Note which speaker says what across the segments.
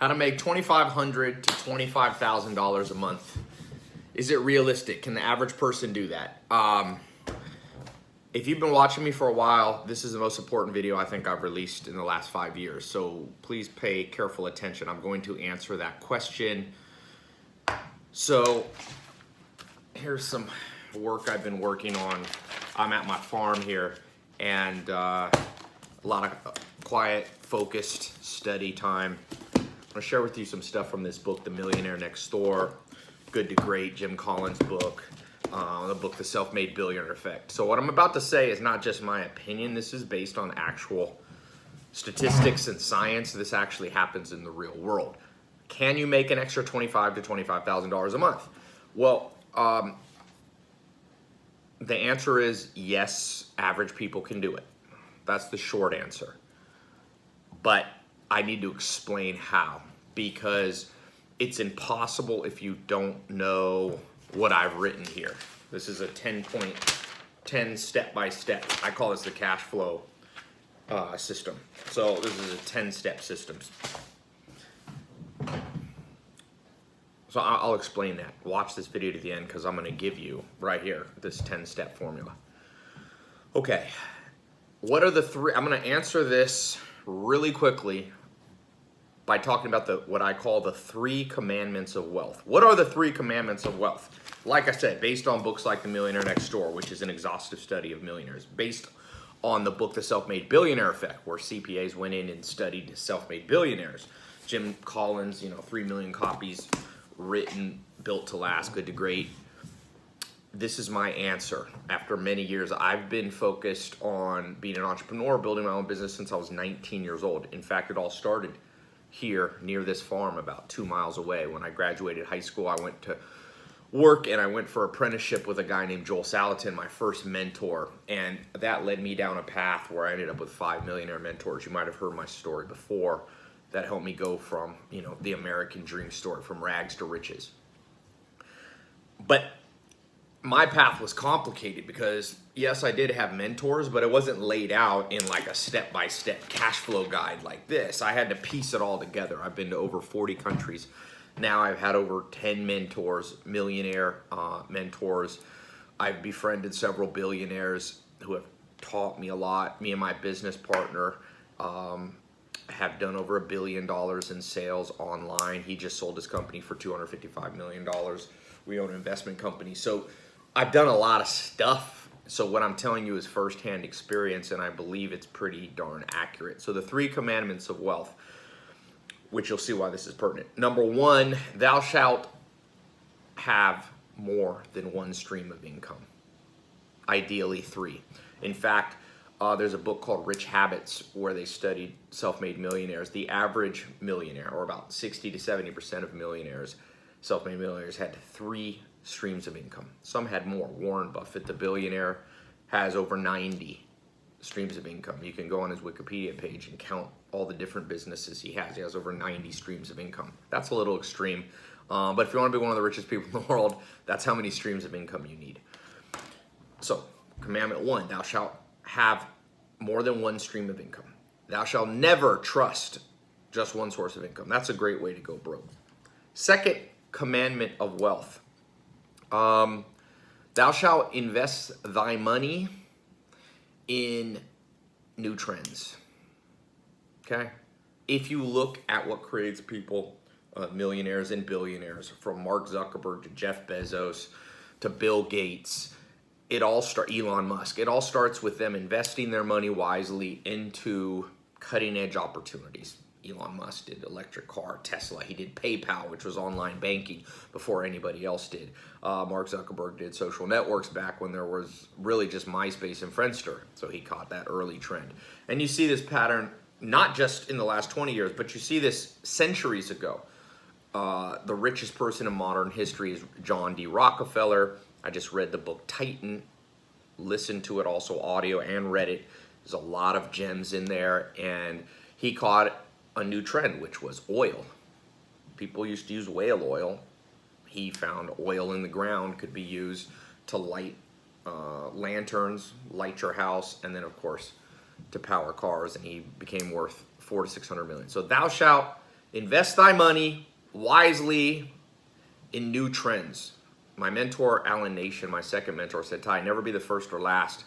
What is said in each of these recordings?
Speaker 1: How to make $2,500 to $25,000 a month. Is it realistic? Can the average person do that? If you've been watching me for a while, this is the most important video I think I've released in the last 5 years. So please pay careful attention. I'm going to answer that question. So here's some work I've been working on. I'm at my farm here, and a lot of quiet, focused study time. I'm gonna share with you some stuff from this book, The Millionaire Next Door, Good to Great, Jim Collins' book, the book, The Self-Made Billionaire Effect. So what I'm about to say is not just my opinion. This is based on actual statistics and science. This actually happens in the real world. Can you make an extra $25,000 to $25,000 a month? Well, the answer is yes, average people can do it. That's the short answer. But I need to explain how, because it's impossible if you don't know what I've written here. This is a 10 step-by-step. I call this the Cashfloww system. So this is a 10-step system. So I'll explain that. Watch this video to the end, because I'm going to give you right here this 10-step formula. Okay, what are the three? I'm going to answer this really quickly by talking about what I call the 3 commandments of wealth. What are the 3 commandments of wealth? Like I said, based on books like The Millionaire Next Door, which is an exhaustive study of millionaires, based on the book, The Self-Made Billionaire Effect, where CPAs went in and studied self-made billionaires. Jim Collins, 3 million copies written, built to last, good to great. This is my answer. After many years, I've been focused on being an entrepreneur, building my own business since I was 19 years old. In fact, it all started here near this farm about 2 miles away. When I graduated high school, I went to work and I went for apprenticeship with a guy named Joel Salatin, my first mentor. And that led me down a path where I ended up with 5 millionaire mentors. You might have heard my story before. That helped me go from, the American dream story, from rags to riches. But my path was complicated because, yes, I did have mentors, but it wasn't laid out in like a step-by-step cash flow guide like this. I had to piece it all together. I've been to over 40 countries. Now I've had over 10 mentors, millionaire mentors. I've befriended several billionaires who have taught me a lot. Me and my business partner have done over $1 billion in sales online. He just sold his company for $255 million. We own an investment company. So I've done a lot of stuff. So what I'm telling you is firsthand experience, and I believe it's pretty darn accurate. So the 3 commandments of wealth, which you'll see why this is pertinent. Number 1, thou shalt have more than 1 stream of income. Ideally 3. In fact, there's a book called Rich Habits where they studied self-made millionaires. The average millionaire, or about 60 to 70% of millionaires, self-made millionaires, had 3 streams of income. Some had more. Warren Buffett, the billionaire, has over 90 streams of income. You can go on his Wikipedia page and count all the different businesses he has. He has over 90 streams of income. That's a little extreme. But if you want to be one of the richest people in the world, that's how many streams of income you need. So, commandment 1, thou shalt have more than 1 stream of income. Thou shalt never trust just 1 source of income. That's a great way to go broke. Second commandment of wealth. Thou shalt invest thy money in new trends. Okay? If you look at what creates people, millionaires and billionaires, from Mark Zuckerberg to Jeff Bezos to Bill Gates, Elon Musk, it all starts with them investing their money wisely into cutting edge opportunities. Elon Musk did electric car, Tesla. He did PayPal, which was online banking before anybody else did. Mark Zuckerberg did social networks back when there was really just MySpace and Friendster. So he caught that early trend. And you see this pattern not just in the last 20 years, but you see this centuries ago. The richest person in modern history is John D. Rockefeller. I just read the book Titan, listened to it also audio, and read it. There's a lot of gems in there, and he caught a new trend, which was oil. People used to use whale oil. He found oil in the ground could be used to light lanterns, light your house, and then of course to power cars, and he became worth $400 to $600 million. So thou shalt Invest thy money wisely in new trends. My mentor, Alan Nation, my second mentor, said, Ty, never be the first or last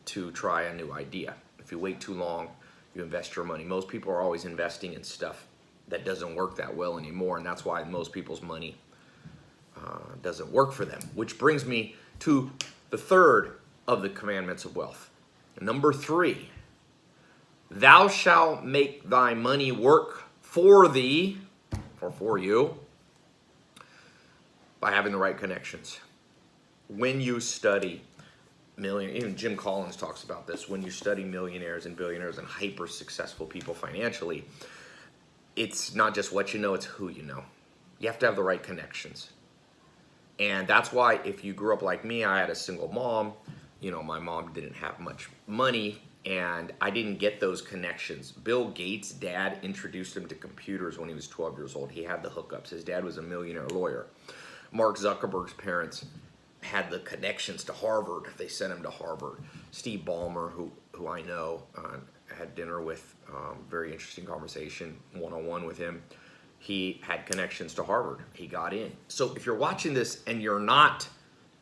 Speaker 1: to try a new idea. If you wait too long, you invest your money. Most people are always investing in stuff that doesn't work that well anymore, and that's why most people's money doesn't work for them. Which brings me to the third of the commandments of wealth. Number 3, thou shalt make thy money work for thee, or for you, by having the right connections. When you study even Jim Collins talks about this, when you study millionaires and billionaires and hyper successful people financially, it's not just what you know, it's who you know. You have to have the right connections. And that's why if you grew up like me, I had a single mom, you know, my mom didn't have much money and I didn't get those connections. Bill Gates' dad introduced him to computers when he was 12 years old. He had the hookups. His dad was a millionaire lawyer. Mark Zuckerberg's parents had the connections to Harvard. They sent him to Harvard. Steve Ballmer, who I know, had dinner with, very interesting conversation, one-on-one with him. He had connections to Harvard. He got in. So if you're watching this and you're not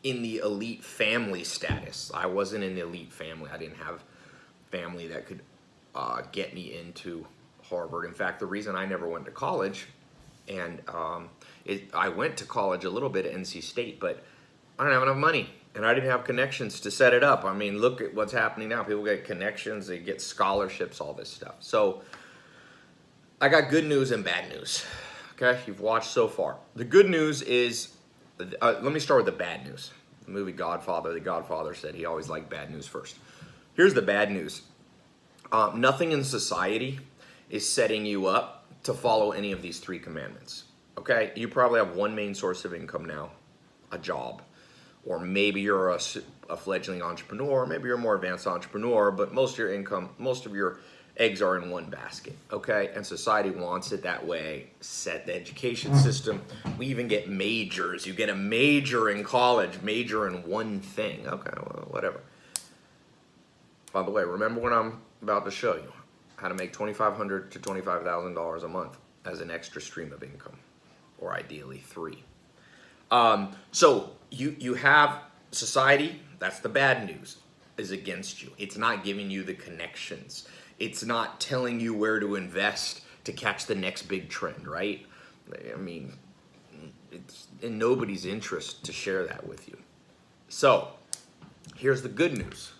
Speaker 1: in the elite family status, I wasn't in the elite family. I didn't have family that could get me into Harvard. In fact, the reason I never went to college, and I went to college a little bit at NC State, but I don't have enough money, and I didn't have connections to set it up. I mean, look at what's happening now. People get connections, they get scholarships, all this stuff. So I got good news and bad news. Okay, you've watched so far. The good news is, let me start with the bad news. The movie Godfather, the Godfather said he always liked bad news first. Here's the bad news. Nothing in society is setting you up to follow any of these 3 commandments. Okay, you probably have one main source of income now, a job. Or maybe you're a fledgling entrepreneur, maybe you're a more advanced entrepreneur, but most of your income, most of your eggs are in one basket, okay? And society wants it that way. Set the education system. We even get majors. You get a major in college, major in one thing. Okay, well, whatever. By the way, remember what I'm about to show you, how to make $2,500 to $25,000 a month as an extra stream of income, or ideally 3. So you have society, that's the bad news, is against you. It's not giving you the connections. It's not telling you where to invest to catch the next big trend, right? I mean, it's in nobody's interest to share that with you. So here's the good news.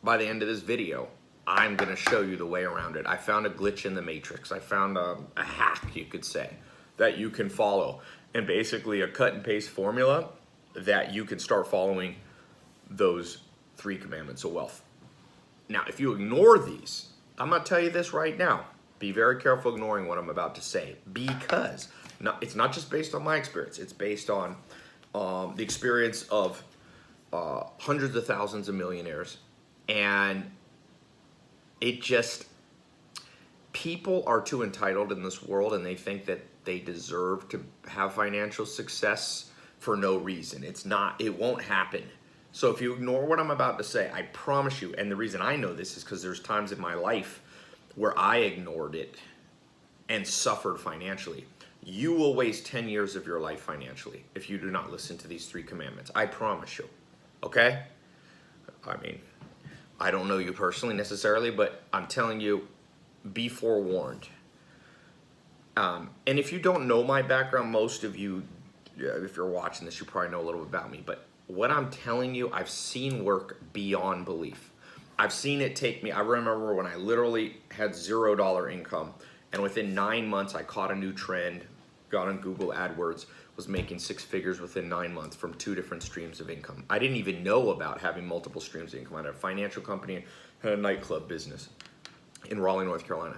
Speaker 1: By the end of this video, I'm gonna show you the way around it. I found a glitch in the matrix. I found a hack, you could say, that you can follow. And basically a cut and paste formula that you can start following those 3 commandments of wealth. Now, if you ignore these, I'm going to tell you this right now. Be very careful ignoring what I'm about to say, because it's not just based on my experience. It's based on the experience of hundreds of thousands of millionaires. And people are too entitled in this world, and they think that they deserve to have financial success for no reason. It won't happen. So if you ignore what I'm about to say, I promise you, and the reason I know this is because there's times in my life where I ignored it and suffered financially. You will waste 10 years of your life financially if you do not listen to these 3 commandments. I promise you, okay? I mean, I don't know you personally necessarily, but I'm telling you, be forewarned. And if you don't know my background, most of you, if you're watching this, you probably know a little bit about me. But what I'm telling you, I've seen work beyond belief. I've seen it take me, I remember when I literally had $0 income, and within 9 months, I caught a new trend, got on Google AdWords, was making 6 figures within 9 months from 2 different streams of income. I didn't even know about having multiple streams of income. I had a financial company and had a nightclub business in Raleigh, North Carolina.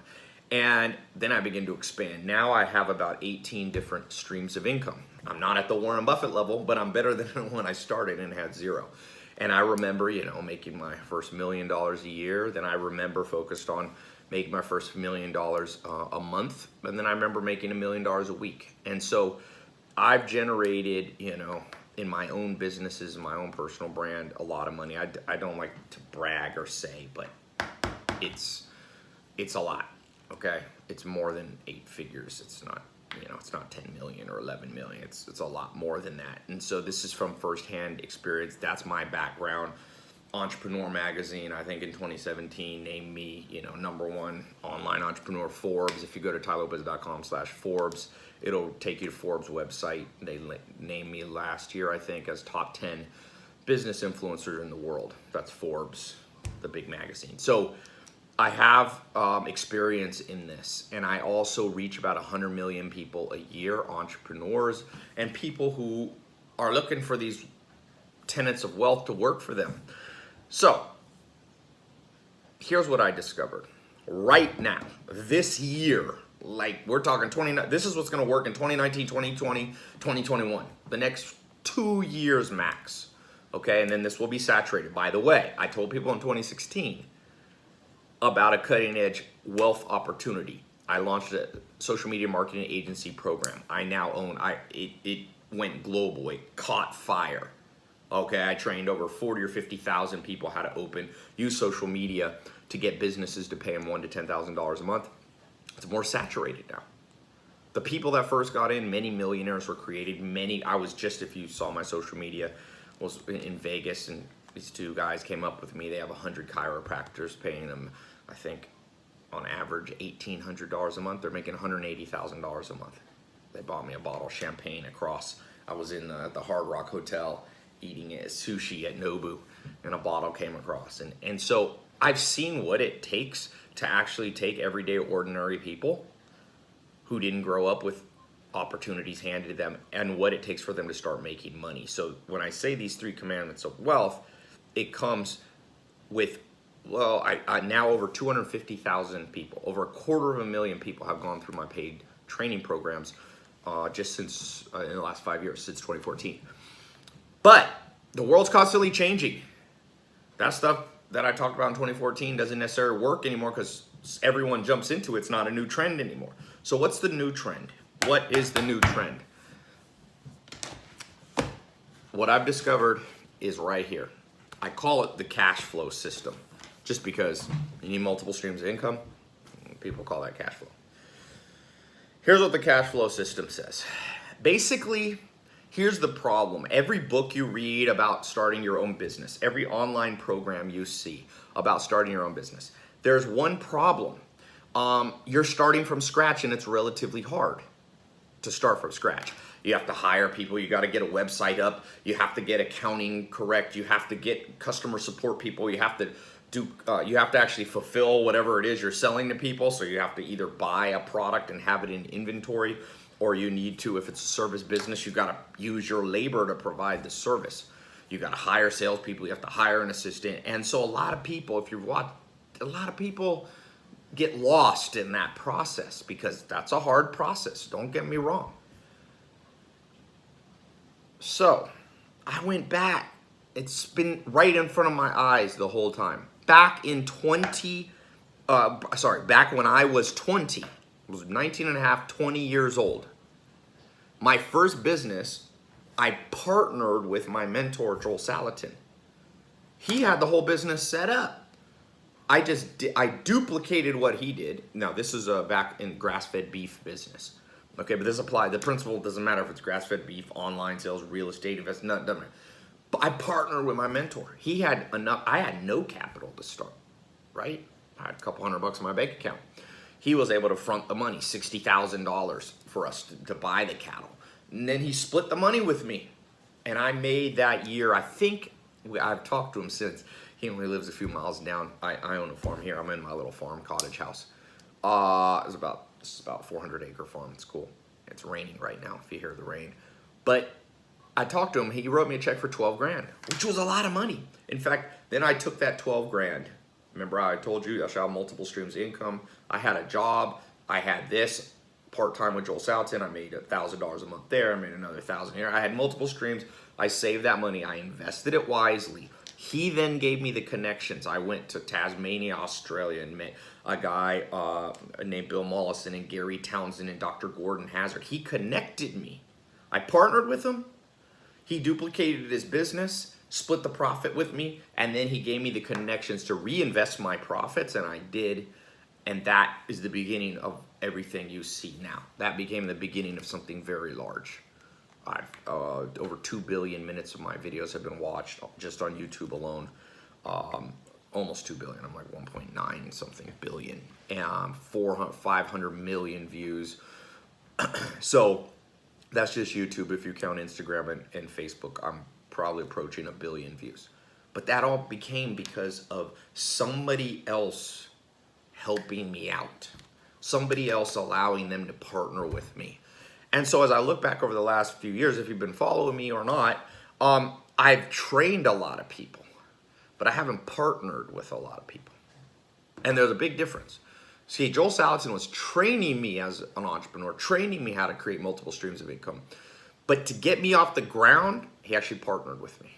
Speaker 1: And then I began to expand. Now I have about 18 different streams of income. I'm not at the Warren Buffett level, but I'm better than when I started and had 0. And I remember, making my first $1 million a year. Then I remember focused on making my first $1 million a month. And then I remember making $1 million a week. And so I've generated, in my own businesses, my own personal brand, a lot of money. I don't like to brag or say, but it's a lot. Okay, it's more than 8 figures. It's not, you know, it's not 10 million or 11 million. It's a lot more than that. And so this is from firsthand experience. That's my background. Entrepreneur Magazine, I think in 2017, named me, you know, #1 online entrepreneur. Forbes, if you go to tylopez.com/Forbes, it'll take you to Forbes website. They named me last year, I think, as top 10 business influencer in the world. That's Forbes, the big magazine. So I have experience in this, and I also reach about 100 million people a year, entrepreneurs and people who are looking for these tenets of wealth to work for them. So here's what I discovered right now, this year, like we're talking this is what's going to work in 2019, 2020, 2021, the next 2 years max. Okay, and then this will be saturated. By the way, I told people in 2016 about a cutting edge wealth opportunity. I launched a social media marketing agency program. I now own, it went global, it caught fire. Okay, I trained over 40 or 50,000 people how to use social media to get businesses to pay them $1,000 to $10,000 a month. It's more saturated now. The people that first got in, many millionaires were created. If you saw my social media, was in Vegas, and these 2 guys came up with me. They have 100 chiropractors paying them, I think, on average $1,800 a month. They're making $180,000 a month. They bought me a bottle of champagne across. I was in the Hard Rock Hotel eating sushi at Nobu, and a bottle came across. And so I've seen what it takes to actually take everyday ordinary people who didn't grow up with opportunities handed to them, and what it takes for them to start making money. So when I say these 3 commandments of wealth, it comes with, well, I now over 250,000 people, over 250,000 people have gone through my paid training programs just since in the last 5 years, since 2014. But the world's constantly changing. That stuff that I talked about in 2014 doesn't necessarily work anymore because everyone jumps into it. It's not a new trend anymore. So what's the new trend? What is the new trend? What I've discovered is right here. I call it the cash flow system, just because you need multiple streams of income. People call that cash flow. Here's what the cash flow system says. Basically, here's the problem. Every book you read about starting your own business, every online program you see about starting your own business, there's one problem. You're starting from scratch, and it's relatively hard to start from scratch. You have to hire people. You got to get a website up. You have to get accounting correct. You have to get customer support people. You have to actually fulfill whatever it is you're selling to people. So you have to either buy a product and have it in inventory, or you need to, if it's a service business, you've got to use your labor to provide the service. You got to hire salespeople. You have to hire an assistant. And so a lot of people, if you've watched, a lot of people get lost in that process because that's a hard process. Don't get me wrong. So I went back. It's been right in front of my eyes the whole time. Back when I was 20, I was 19 and a half, 20 years old. My first business, I partnered with my mentor, Joel Salatin. He had the whole business set up. I duplicated what he did. Now, this is back in grass-fed beef business. Okay, but this applies. The principle doesn't matter if it's grass-fed beef, online sales, real estate, investment, doesn't matter. But I partnered with my mentor. He had enough. I had no capital to start, right? I had a couple $100 in my bank account. He was able to front the money, $60,000 for us to buy the cattle. And then he split the money with me. And I made that year, I think, I've talked to him since. He only lives a few miles down. I own a farm here. I'm in my little farm cottage house. This is about a 400-acre farm. It's cool. It's raining right now, if you hear the rain. But I talked to him. He wrote me a check for 12 grand, which was a lot of money. In fact, then I took that 12 grand. Remember I told you I should have multiple streams of income. I had a job. I had this part-time with Joel Salatin. I made $1,000 a month there. I made another $1,000 here. I had multiple streams. I saved that money. I invested it wisely. He then gave me the connections. I went to Tasmania, Australia, and met a guy named Bill Mollison and Gary Townsend and Dr. Gordon Hazard. He connected me. I partnered with him. He duplicated his business, split the profit with me, and then he gave me the connections to reinvest my profits, and I did. And that is the beginning of everything you see now. That became the beginning of something very large. I've over 2 billion minutes of my videos have been watched just on YouTube alone. Almost 2 billion. I'm like 1.9 something billion, and 500 million views. So that's just YouTube. If you count Instagram and Facebook, I'm probably approaching 1 billion views. But that all became because of somebody else helping me out, somebody else allowing them to partner with me. And so as I look back over the last few years, if you've been following me or not, I've trained a lot of people, but I haven't partnered with a lot of people. And there's a big difference. See, Joel Salatin was training me as an entrepreneur, training me how to create multiple streams of income. But to get me off the ground, he actually partnered with me.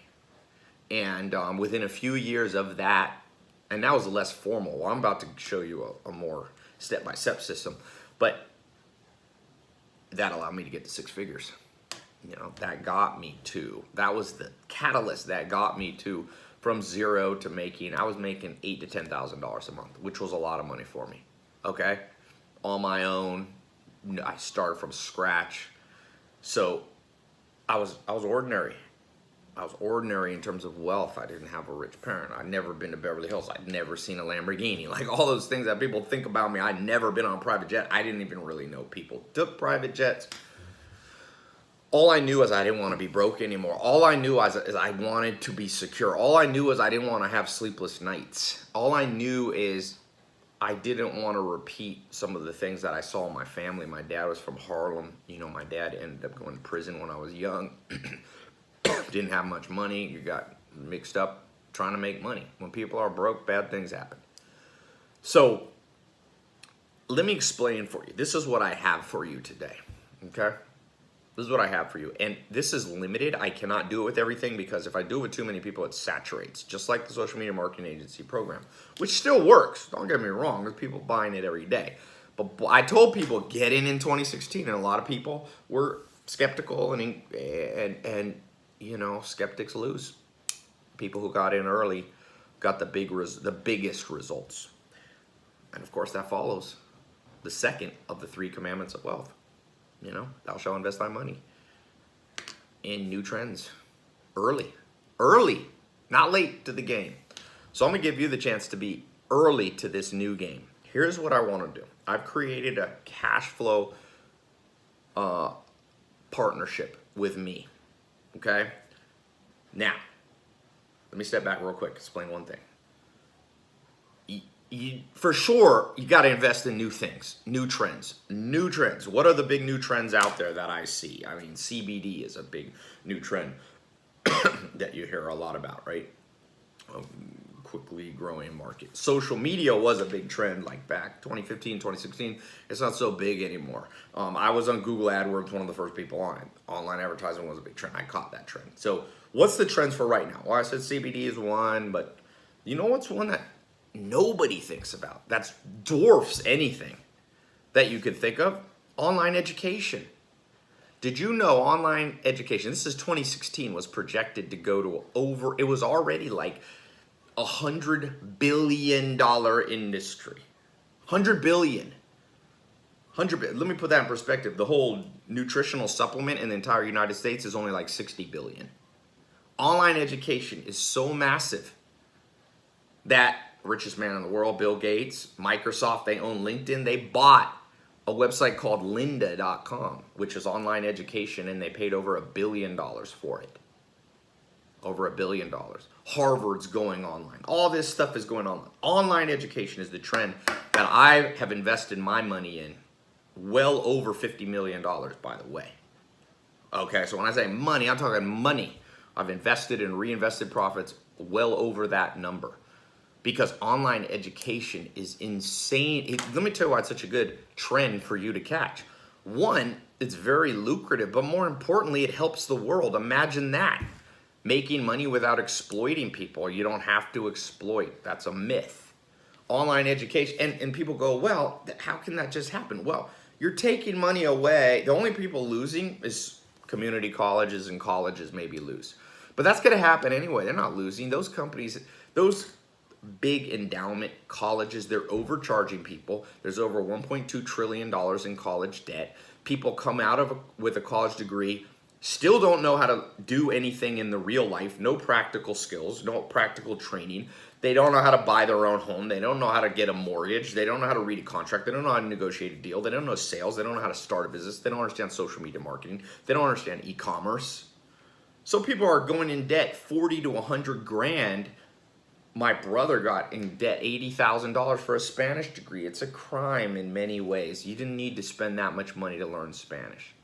Speaker 1: And within a few years of that, and that was less formal. Well, I'm about to show you a more step-by-step system, but that allowed me to get to 6 figures. You know, that got me to, that was the catalyst that got me to from zero to making, I was making $8,000 to $10,000 a month, which was a lot of money for me. Okay, on my own, I started from scratch. So I was ordinary. I was ordinary in terms of wealth. I didn't have a rich parent. I'd never been to Beverly Hills. I'd never seen a Lamborghini. Like all those things that people think about me. I'd never been on a private jet. I didn't even really know people took private jets. All I knew is I didn't want to be broke anymore. All I knew is I wanted to be secure. All I knew is I didn't want to have sleepless nights. All I knew is I didn't want to repeat some of the things that I saw in my family. My dad was from Harlem. You know, my dad ended up going to prison when I was young. Didn't have much money. You got mixed up trying to make money. When people are broke, bad things happen. So let me explain for you. This is what I have for you today, okay? This is what I have for you. And this is limited. I cannot do it with everything because if I do it with too many people, it saturates, just like the social media marketing agency program, which still works. Don't get me wrong. There's people buying it every day. But I told people get in 2016, and a lot of people were skeptical and you know, skeptics lose. People who got in early got the biggest results. And of course that follows the second of the 3 commandments of wealth. You know, thou shalt invest thy money in new trends. Early, not late to the game. So I'm gonna give you the chance to be early to this new game. Here's what I wanna do. I've created a cash flow partnership with me. Okay, now let me step back real quick, explain one thing. For sure, you got to invest in new things, new trends. What are the big new trends out there that I see? I mean, CBD is a big new trend that you hear a lot about, right? Quickly growing market. Social media was a big trend like back 2015, 2016. It's not so big anymore. I was on Google AdWords, one of the first people on it. Online advertising was a big trend. I caught that trend. So what's the trends for right now? Well, I said CBD is one, but you know what's one that nobody thinks about? That's dwarfs anything that you could think of? Online education. Did you know online education, this is 2016, was projected to go to over, it was already like $100 billion industry. 100 billion. Let me put that in perspective. The whole nutritional supplement in the entire United States is only like 60 billion. Online education is so massive that richest man in the world, Bill Gates, Microsoft, they own LinkedIn. They bought a website called lynda.com, which is online education, and they paid over $1 billion for it. Over $1 billion. Harvard's going online. All this stuff is going online. Online education is the trend that I have invested my money in. Well over $50 million, by the way. Okay, so when I say money, I'm talking money. I've invested and reinvested profits well over that number. Because online education is insane. Let me tell you why it's such a good trend for you to catch. One, it's very lucrative, but more importantly, it helps the world. Imagine that. Making money without exploiting people. You don't have to exploit. That's a myth. Online education, and people go, well, how can that just happen? Well, you're taking money away. The only people losing is community colleges, and colleges maybe lose. But that's gonna happen anyway. They're not losing. Those companies, those big endowment colleges, they're overcharging people. There's over $1.2 trillion in college debt. People come out with a college degree, still don't know how to do anything in the real life, no practical skills, no practical training. They don't know how to buy their own home. They don't know how to get a mortgage. They don't know how to read a contract. They don't know how to negotiate a deal. They don't know sales. They don't know how to start a business. They don't understand social media marketing. They don't understand e-commerce. So people are going in debt 40 to 100 grand. My brother got in debt $80,000 for a Spanish degree. It's a crime in many ways. You didn't need to spend that much money to learn Spanish.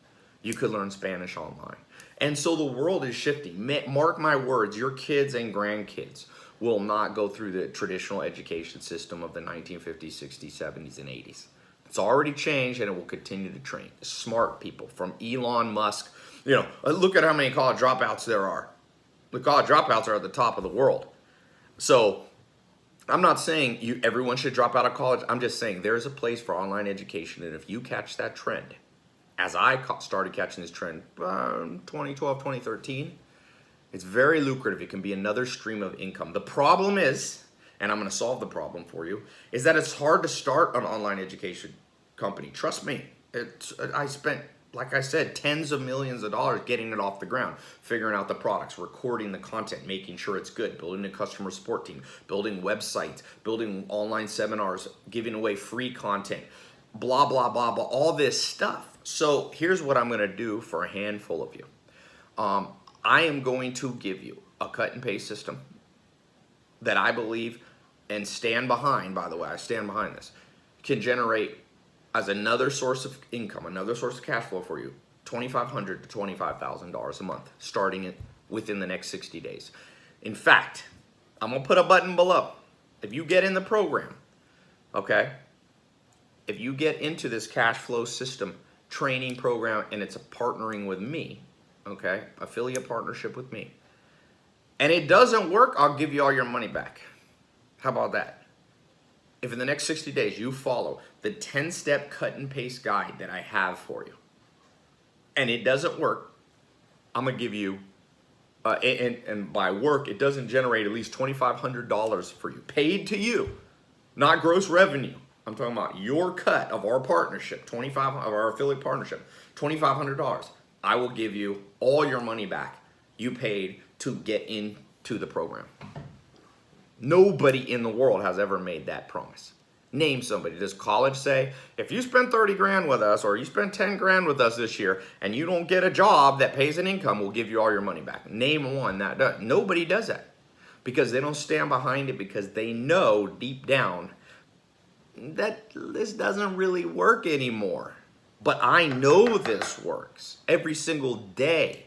Speaker 1: You could learn Spanish online. And so the world is shifting. Mark my words, your kids and grandkids will not go through the traditional education system of the 1950s, 60s, 70s, and 80s. It's already changed, and it will continue to train smart people from Elon Musk. You know, look at how many college dropouts there are. The college dropouts are at the top of the world. So I'm not saying everyone should drop out of college. I'm just saying there's a place for online education, and if you catch that trend, as I started catching this trend 2012, 2013, it's very lucrative. It can be another stream of income. The problem is, and I'm going to solve the problem for you, is that it's hard to start an online education company. Trust me. I spent, like I said, tens of millions of dollars getting it off the ground, figuring out the products, recording the content, making sure it's good, building a customer support team, building websites, building online seminars, giving away free content, blah, blah, blah, blah, all this stuff. So here's what I'm going to do for a handful of you. I am going to give you a cut and paste system that I believe and stand behind, by the way, I stand behind this, can generate as another source of income, another source of cash flow for you, $2,500 to $25,000 a month, starting within the next 60 days. In fact, I'm going to put a button below. If you get in the program, okay, if you get into this cash flow system training program and it's a partnering with me, okay, affiliate partnership with me, and it doesn't work, I'll give you all your money back. How about that? If in the next 60 days you follow the 10-step cut and paste guide that I have for you, and it doesn't work, I'm gonna give you, and by work, it doesn't generate at least $2,500 for you, paid to you, not gross revenue. I'm talking about your cut of our partnership, of our affiliate partnership, $2,500. I will give you all your money back you paid to get into the program. Nobody in the world has ever made that promise. Name somebody. Does college say, if you spend 30 grand with us or you spend 10 grand with us this year and you don't get a job that pays an income, we'll give you all your money back? Name one that does. Nobody does that because they don't stand behind it, because they know deep down that this doesn't really work anymore. But I know this works. Every single day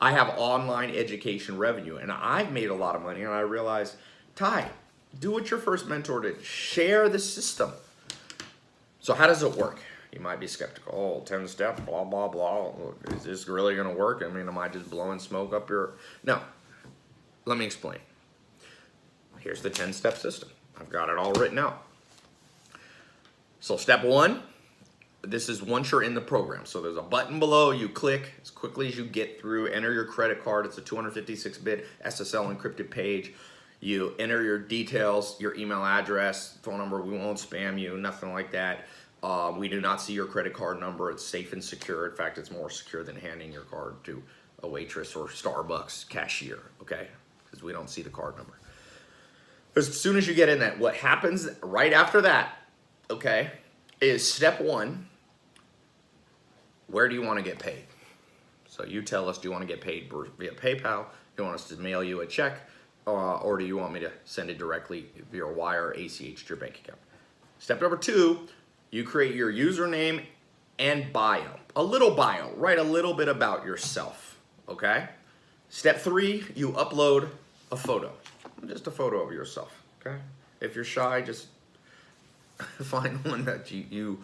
Speaker 1: I have online education revenue, and I've made a lot of money, and I realized, Ty, do what your first mentor did. Share the system. So how does it work? You might be skeptical. Oh, 10 steps, blah, blah, blah. Is this really going to work? I mean, am I just blowing smoke up your... No. Let me explain. Here's the 10-step system. I've got it all written out. So step one, this is once you're in the program. So there's a button below. You click as quickly as you get through. Enter your credit card. It's a 256-bit SSL encrypted page. You enter your details, your email address, phone number. We won't spam you, nothing like that. We do not see your credit card number. It's safe and secure. In fact, it's more secure than handing your card to a waitress or Starbucks cashier, okay? Because we don't see the card number. As soon as you get in that, what happens right after that, okay, is step one, where do you want to get paid? So you tell us, do you want to get paid via PayPal? Do you want us to mail you a check? Or do you want me to send it directly via wire or ACH to your bank account? Step number two, you create your username and bio. A little bio, write a little bit about yourself, okay? Step three, you upload a photo. Just a photo of yourself, okay? If you're shy, just find one that you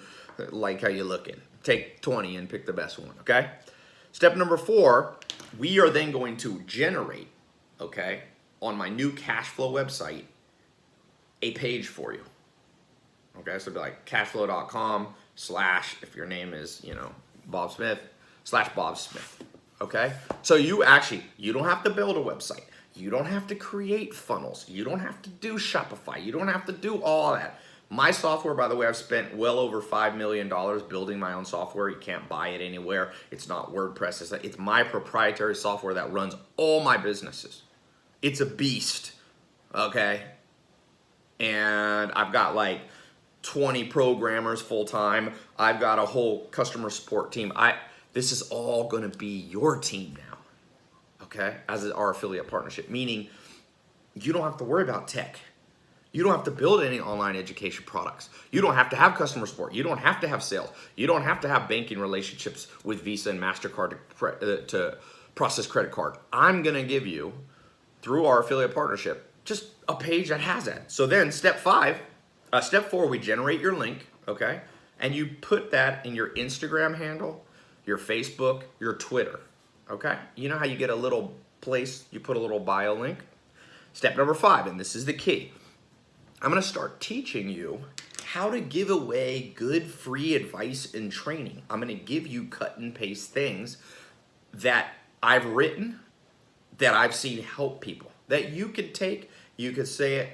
Speaker 1: like how you look in. Take 20 and pick the best one, okay? Step number four, we are then going to generate, okay, on my new Cashfloww website, a page for you. Okay, so it'd be like cashflow.com/ if your name is, Bob Smith, /Bob Smith. Okay, so you don't have to build a website. You don't have to create funnels. You don't have to do Shopify. You don't have to do all that. My software, by the way, I've spent well over $5 million building my own software. You can't buy it anywhere. It's not WordPress. It's my proprietary software that runs all my businesses. It's a beast, okay? And I've got like 20 programmers full time. I've got a whole customer support team. This is all gonna be your team now, okay? As our affiliate partnership, meaning you don't have to worry about tech. You don't have to build any online education products. You don't have to have customer support. You don't have to have sales. You don't have to have banking relationships with Visa and MasterCard to process credit card. I'm gonna give you, through our affiliate partnership, just a page that has that. So then step 4, we generate your link, okay? And you put that in your Instagram handle, your Facebook, your Twitter, okay? You know how you get a little place, you put a little bio link? Step number 5, and this is the key. I'm gonna start teaching you how to give away good free advice and training. I'm gonna give you cut and paste things that I've written, that I've seen help people, that you could take, you could say it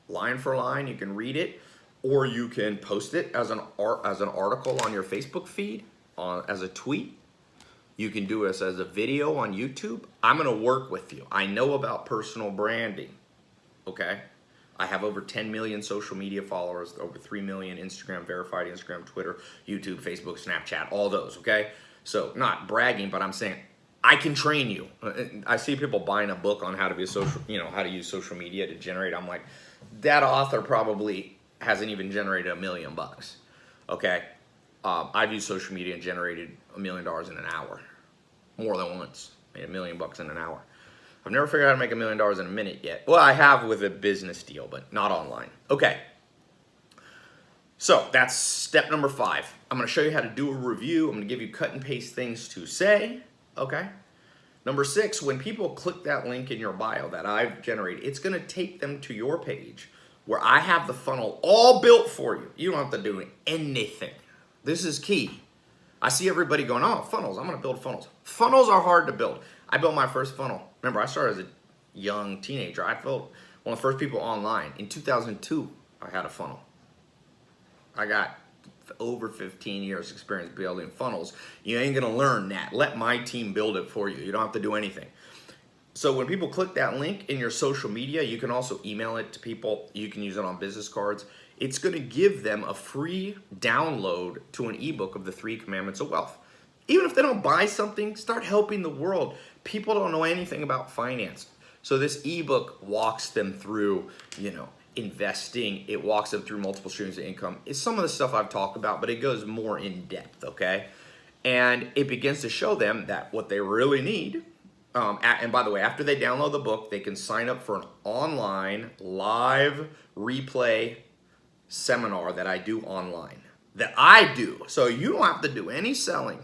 Speaker 1: line for line, you can read it, or you can post it as an article on your Facebook feed, as a tweet. You can do this as a video on YouTube. I'm gonna work with you. I know about personal branding, okay? I have over 10 million social media followers, over 3 million Instagram verified, Instagram, Twitter, YouTube, Facebook, Snapchat, all those, okay? So not bragging, but I'm saying I can train you. I see people buying a book on how to be how to use social media to generate. I'm like, that author probably hasn't even generated $1 million, okay? I've used social media and generated $1 million in an hour, more than once, made $1 million in an hour. I've never figured out how to make $1 million in a minute yet. Well, I have with a business deal, but not online. Okay. So that's step number 5. I'm gonna show you how to do a review. I'm gonna give you cut and paste things to say, okay? Number 6, when people click that link in your bio that I've generated, it's gonna take them to your page where I have the funnel all built for you. You don't have to do anything. This is key. I see everybody going, oh, funnels, I'm gonna build funnels. Funnels are hard to build. I built my first funnel. Remember, I started as a young teenager. I built one of the first people online. In 2002, I had a funnel. I got over 15 years experience building funnels. You ain't gonna learn that. Let my team build it for you. You don't have to do anything. So when people click that link in your social media, you can also email it to people. You can use it on business cards. It's gonna give them a free download to an ebook of the 3 Commandments of Wealth. Even if they don't buy something, start helping the world. People don't know anything about finance. So this ebook walks them through, investing. It walks them through multiple streams of income. It's some of the stuff I've talked about, but it goes more in depth, okay? And it begins to show them that what they really need, and by the way, after they download the book, they can sign up for an online live replay seminar that I do online. So you don't have to do any selling.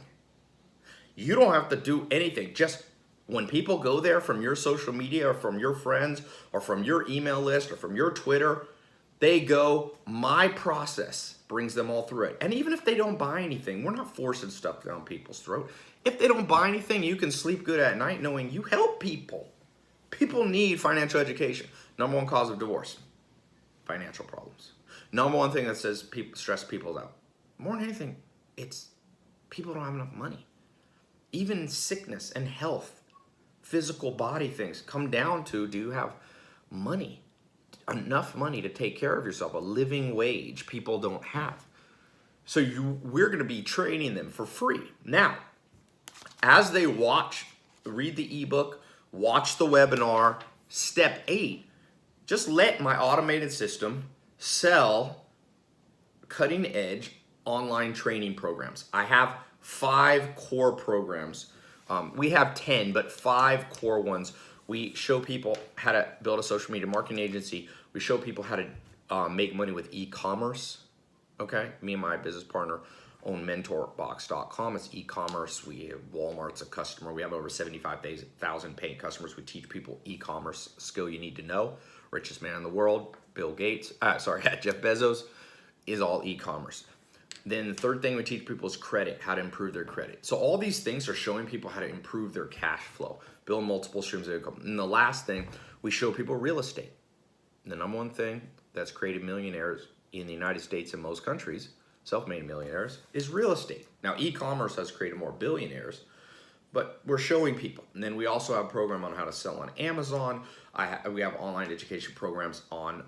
Speaker 1: You don't have to do anything. Just when people go there from your social media or from your friends or from your email list or from your Twitter, they go, my process brings them all through it. And even if they don't buy anything, we're not forcing stuff down people's throat. If they don't buy anything, you can sleep good at night knowing you help people. People need financial education. Number 1 cause of divorce, financial problems. Number 1 thing that says stress people out. More than anything, it's people don't have enough money. Even sickness and health, physical body things come down to, do you have money? Enough money to take care of yourself, a living wage people don't have. So we're gonna be training them for free. Now, as they read the ebook, watch the webinar, step 8, just let my automated system sell cutting edge online training programs. I have 5 core programs. We have 10, but 5 core ones. We show people how to build a social media marketing agency. We show people how to make money with e-commerce. Okay, me and my business partner own mentorbox.com. It's e-commerce. Walmart's a customer. We have over 75,000 paying customers. We teach people e-commerce skill you need to know. Richest man in the world, Jeff Bezos, is all e-commerce. Then the third thing we teach people is credit, how to improve their credit. So all these things are showing people how to improve their cash flow, build multiple streams of income. And the last thing, we show people real estate. The number one thing that's created millionaires in the United States and most countries, self-made millionaires, is real estate. Now, e-commerce has created more billionaires, but we're showing people. And then we also have a program on how to sell on Amazon. We have online education programs on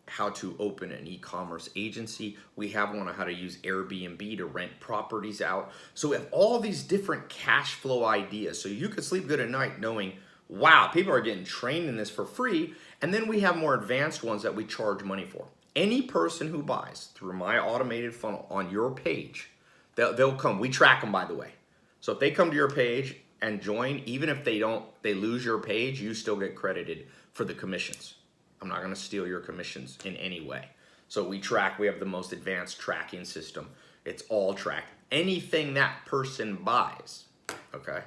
Speaker 1: how to open an e-commerce agency. We have one on how to use Airbnb to rent properties out. So we have all these different cash flow ideas. So you could sleep good at night knowing, wow, people are getting trained in this for free. And then we have more advanced ones that we charge money for. Any person who buys through my automated funnel on your page, they'll come. We track them, by the way. So if they come to your page and join, even if they lose your page, you still get credited for the commissions. I'm not going to steal your commissions in any way. So we have the most advanced tracking system. It's all tracked. Anything that person buys, okay,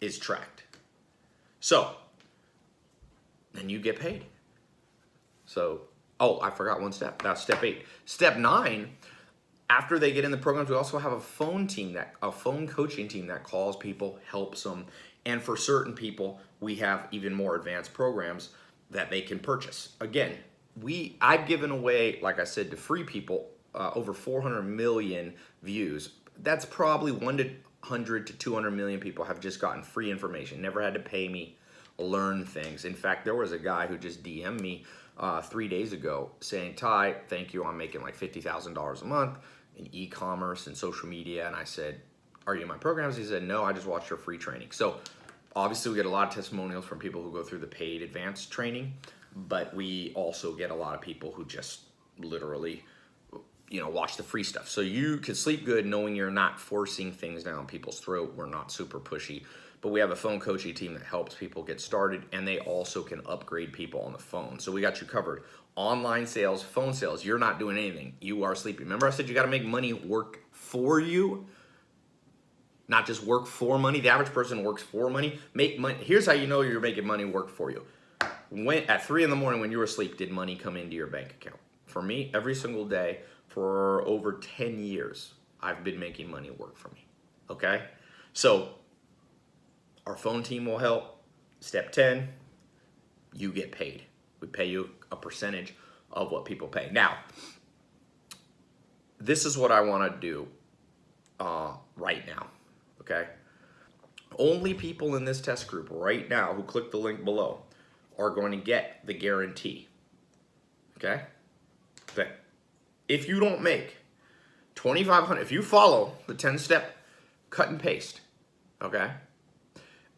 Speaker 1: is tracked. So then you get paid. So, oh, I forgot one step. That's step 8. Step 9, after they get in the programs, we also have a phone coaching team that calls people, helps them. And for certain people, we have even more advanced programs that they can purchase. Again, I've given away, like I said, to free people, over 400 million views. That's probably 100 to 200 million people have just gotten free information, never had to pay me, learn things. In fact, there was a guy who just DM'd me 3 days ago saying, Ty, thank you, I'm making like $50,000 a month in e-commerce and social media. And I said, are you in my programs? He said, no, I just watched your free training. So obviously we get a lot of testimonials from people who go through the paid advanced training, but we also get a lot of people who just literally, watch the free stuff. So you can sleep good knowing you're not forcing things down people's throat. We're not super pushy, but we have a phone coaching team that helps people get started, and they also can upgrade people on the phone. So we got you covered. Online sales, phone sales, you're not doing anything. You are sleeping. Remember I said you got to make money work for you? Not just work for money. The average person works for money. Make money. Here's how you know you're making money work for you. At 3 in the morning when you were asleep, did money come into your bank account? For me, every single day for over 10 years, I've been making money work for me. Okay? So our phone team will help. Step 10, you get paid. We pay you a percentage of what people pay. Now, this is what I want to do right now. Okay? Only people in this test group right now who click the link below are going to get the guarantee. Okay? Okay. If you don't make $2,500, if you follow the 10-step cut and paste, okay,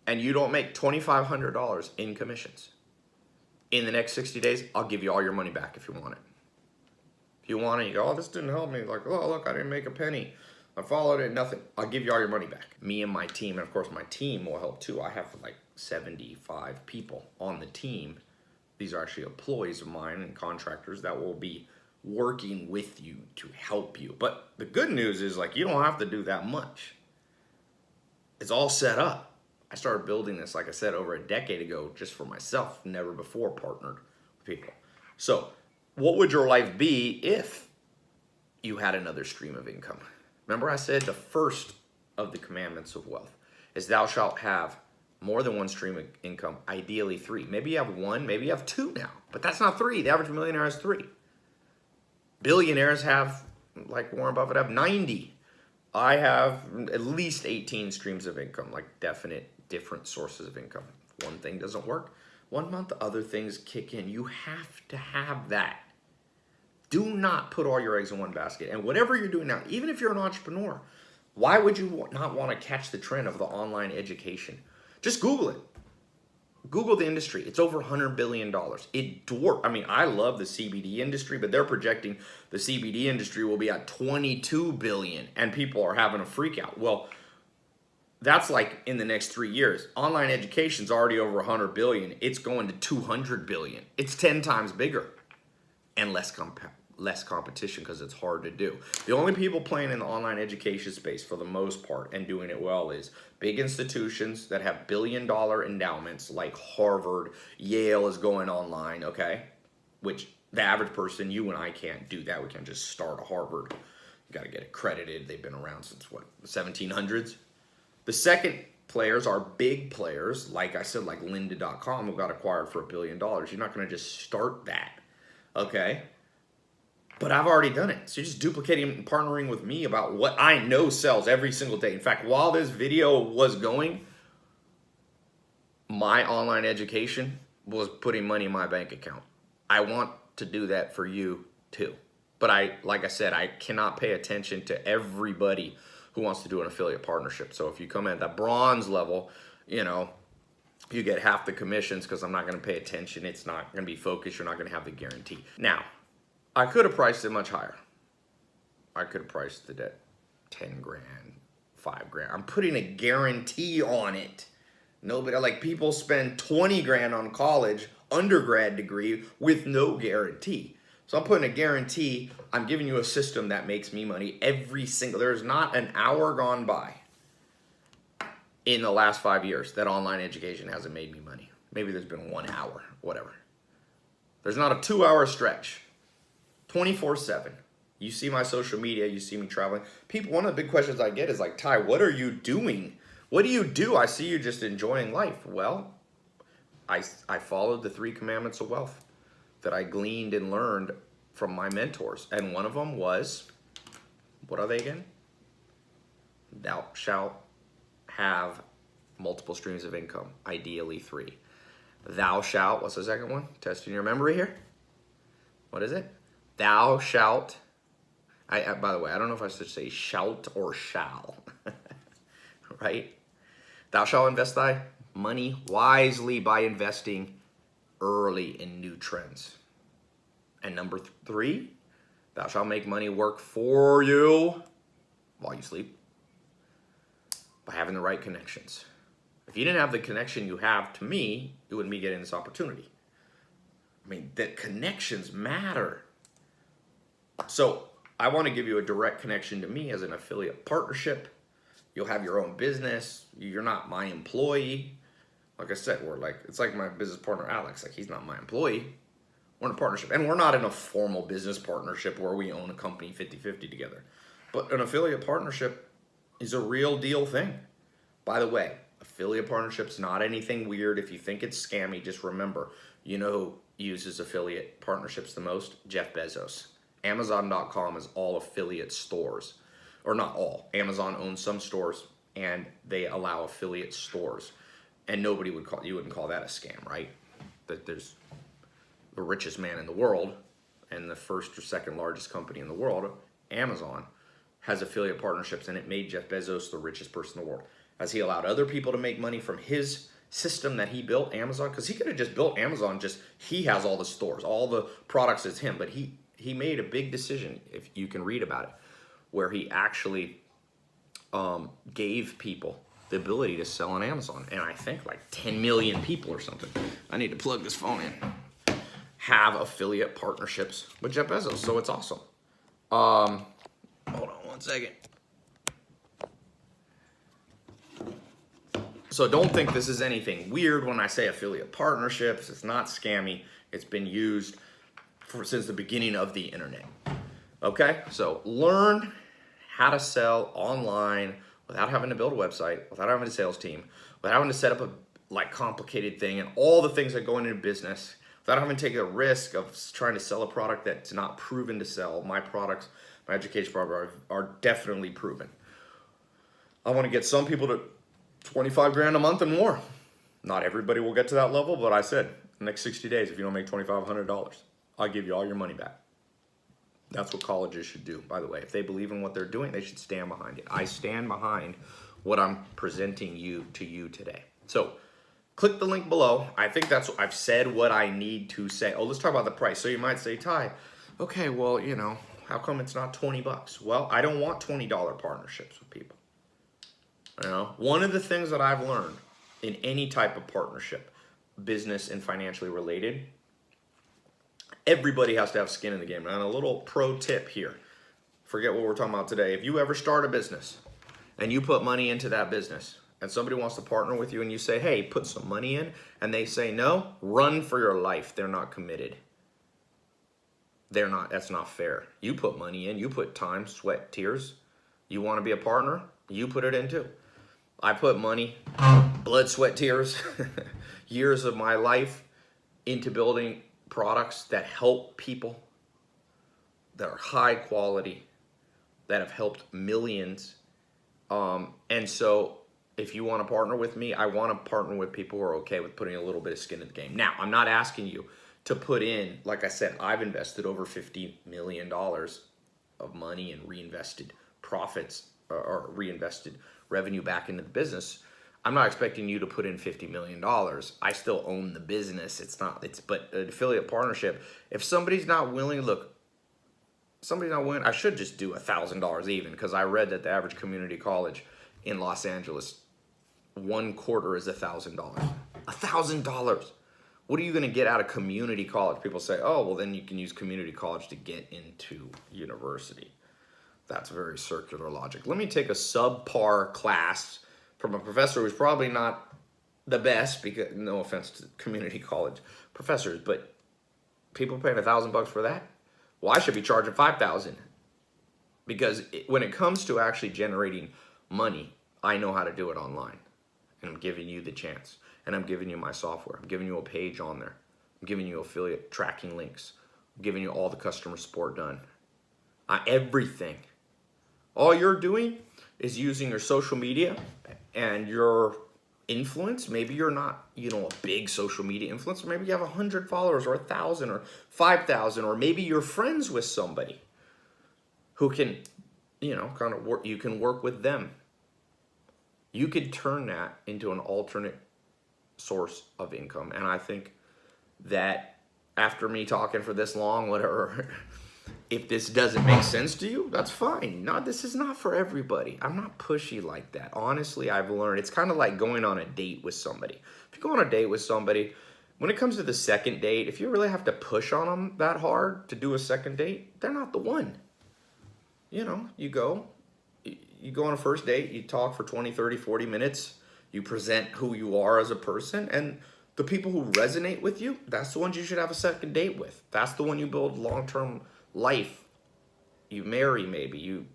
Speaker 1: and you don't make $2,500 in commissions in the next 60 days, I'll give you all your money back if you want it. If you want it, you go, oh, this didn't help me. Like, oh, look, I didn't make a penny. I followed it, nothing. I'll give you all your money back. Me and my team, and of course my team will help too. I have like 75 people on the team. These are actually employees of mine and contractors that will be working with you to help you. But the good news is, like, you don't have to do that much. It's all set up. I started building this, like I said, over a decade ago just for myself, never before partnered with people. So what would your life be if you had another stream of income? Remember I said the first of the commandments of wealth is thou shalt have more than one stream of income, ideally 3. Maybe you have 1, maybe you have 2 now, but that's not 3. The average millionaire has 3. Billionaires have, like Warren Buffett, have 90. I have at least 18 streams of income, like definite different sources of income. If one thing doesn't work, 1 month, other things kick in. You have to have that. Do not put all your eggs in one basket. And whatever you're doing now, even if you're an entrepreneur, why would you not want to catch the trend of the online education? Just Google it. Google the industry. It's over $100 billion. It dwarfs. I mean, I love the CBD industry, but they're projecting the CBD industry will be at $22 billion, and people are having a freak out. Well, that's like in the next 3 years. Online education's already over $100 billion. It's going to $200 billion. It's 10 times bigger and less competition because it's hard to do. The only people playing in the online education space for the most part and doing it well is big institutions that have billion-dollar endowments like Harvard, Yale is going online, okay? Which The average person, you and I can't do that. We can't just start a Harvard. You got to get accredited. They've been around since what, the 1700s? The second players are big players, like I said, like lynda.com, who got acquired for $1 billion. You're not going to just start that, okay? But I've already done it. So you're just duplicating and partnering with me about what I know sells every single day. In fact, while this video was going, my online education was putting money in my bank account. I want to do that for you too. But like I said, I cannot pay attention to everybody who wants to do an affiliate partnership. So if you come at the bronze level, you know, you get half the commissions because I'm not going to pay attention. It's not going to be focused. You're not going to have the guarantee. Now, I could have priced it much higher. I could have priced it at 10 grand, 5 grand. I'm putting a guarantee on it. Nobody, like people spend 20 grand on college, undergrad degree with no guarantee. So I'm putting a guarantee. I'm giving you a system that makes me money every single, there's not an hour gone by in the last 5 years that online education hasn't made me money. Maybe there's been 1 hour, whatever. There's not a 2-hour stretch. 24/7. You see my social media, you see me traveling. People, one of the big questions I get is like, Ty, what are you doing? What do you do? I see you just enjoying life. Well, I followed the 3 commandments of wealth that I gleaned and learned from my mentors. And one of them was, what are they again? Thou shalt have multiple streams of income, ideally 3. Thou shalt, what's the second one? Testing your memory here. What is it? Thou shalt, by the way, I don't know if I should say shout or shall, right? Thou shalt invest thy money wisely by investing early in new trends. And number 3, thou shalt make money work for you while you sleep by having the right connections. If you didn't have the connection you have to me, you wouldn't be getting this opportunity. I mean, the connections matter. So I want to give you a direct connection to me as an affiliate partnership. You'll have your own business. You're not my employee. Like I said, it's like my business partner, Alex. Like, he's not my employee. We're in a partnership. And we're not in a formal business partnership where we own a company 50-50 together. But an affiliate partnership is a real deal thing. By the way, affiliate partnership's not anything weird. If you think it's scammy, just remember, you know who uses affiliate partnerships the most? Jeff Bezos. Amazon.com is all affiliate stores. Or not all. Amazon owns some stores and they allow affiliate stores. And nobody would call, you wouldn't call that a scam, right? That there's the richest man in the world and the first or second largest company in the world, Amazon, has affiliate partnerships, and it made Jeff Bezos the richest person in the world. As he allowed other people to make money from his system that he built, Amazon, because he could have just built Amazon, he has all the stores, all the products is him, but he made a big decision, if you can read about it, where he actually gave people the ability to sell on Amazon. And I think like 10 million people or something, I need to plug this phone in, have affiliate partnerships with Jeff Bezos. So it's awesome. Hold on one second. So don't think this is anything weird when I say affiliate partnerships. It's not scammy. It's been used since the beginning of the internet. Okay, so learn how to sell online without having to build a website, without having a sales team, without having to set up a complicated thing and all the things that go into business, without having to take a risk of trying to sell a product that's not proven to sell. My products, my education products are definitely proven. I want to get some people to 25 grand a month and more. Not everybody will get to that level, but I said, the next 60 days, if you don't make $2,500, I'll give you all your money back. That's what colleges should do, by the way. If they believe in what they're doing, they should stand behind it. I stand behind what I'm presenting to you today. So click the link below. I think I've said what I need to say. Oh, let's talk about the price. So you might say, Ty, okay, well, how come it's not 20 bucks? Well, I don't want $20 partnerships with people. One of the things that I've learned in any type of partnership, business and financially related, everybody has to have skin in the game. And a little pro tip here. Forget what we're talking about today. If you ever start a business and you put money into that business and somebody wants to partner with you and you say, hey, put some money in, and they say no, run for your life. They're not committed. That's not fair. You put money in, you put time, sweat, tears. You want to be a partner? You put it in too. I put money, blood, sweat, tears, years of my life into building products that help people, that are high quality, that have helped millions. And so if you want to partner with me, I want to partner with people who are okay with putting a little bit of skin in the game. Now, I'm not asking you to put in, like I said, I've invested over $50 million of money and reinvested profits or reinvested revenue back into the business. I'm not expecting you to put in $50 million. I still own the business. But an affiliate partnership, if somebody's not willing, I should just do $1,000 even, because I read that the average community college in Los Angeles, 1/4 is $1,000. $1,000. What are you going to get out of community college? People say, oh, well, then you can use community college to get into university. That's very circular logic. Let me take a subpar class from a professor who's probably not the best, because no offense to community college professors, but people paying $1,000 for that? Well, I should be charging $5,000, because when it comes to actually generating money, I know how to do it online, and I'm giving you the chance, and I'm giving you my software. I'm giving you a page on there. I'm giving you affiliate tracking links. I'm giving you all the customer support done. Everything. All you're doing is using your social media and your influence. Maybe you're not, a big social media influencer. Maybe you have 100 followers or 1,000 or 5,000, or maybe you're friends with somebody who can, kind of work. You can work with them. You could turn that into an alternate source of income. And I think that after me talking for this long, whatever, if this doesn't make sense to you, that's fine. No, this is not for everybody. I'm not pushy like that. Honestly, I've learned it's kind of like going on a date with somebody. If you go on a date with somebody, when it comes to the second date, if you really have to push on them that hard to do a second date, they're not the one. You go on a first date, you talk for 20, 30, 40 minutes, you present who you are as a person, and the people who resonate with you, that's the ones you should have a second date with. That's the one you build long-term life. You marry, maybe,